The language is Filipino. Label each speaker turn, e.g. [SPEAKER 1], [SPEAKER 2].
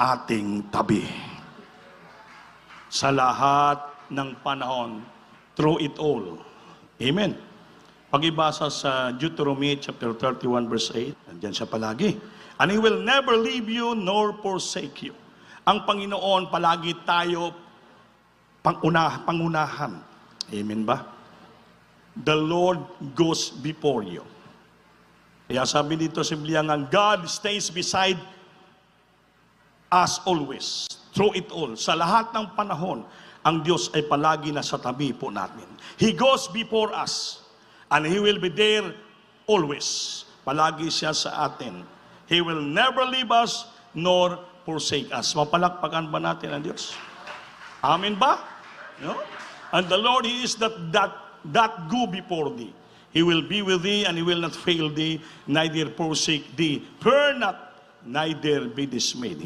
[SPEAKER 1] ating tabi. Sa lahat ng panahon, through it all. Amen. Pag-ibasa sa Deuteronomy chapter 31 verse 8, nandiyan siya palagi. And He will never leave you nor forsake you. Ang Panginoon palagi tayo pangunahan. Amen ba? The Lord goes before you. Kaya sabi dito sa Biblia nga, God stays beside us always. Through it all. Sa lahat ng panahon, ang Diyos ay palagi nasa tabi po natin. He goes before us. And He will be there always. Palagi siya sa atin. He will never leave us nor forsake us. Mapalakpakan ba natin ang Diyos? Amen ba? No? And the Lord, He is that go before thee. He will be with thee and He will not fail thee, neither forsake thee. Fear not, neither be dismayed.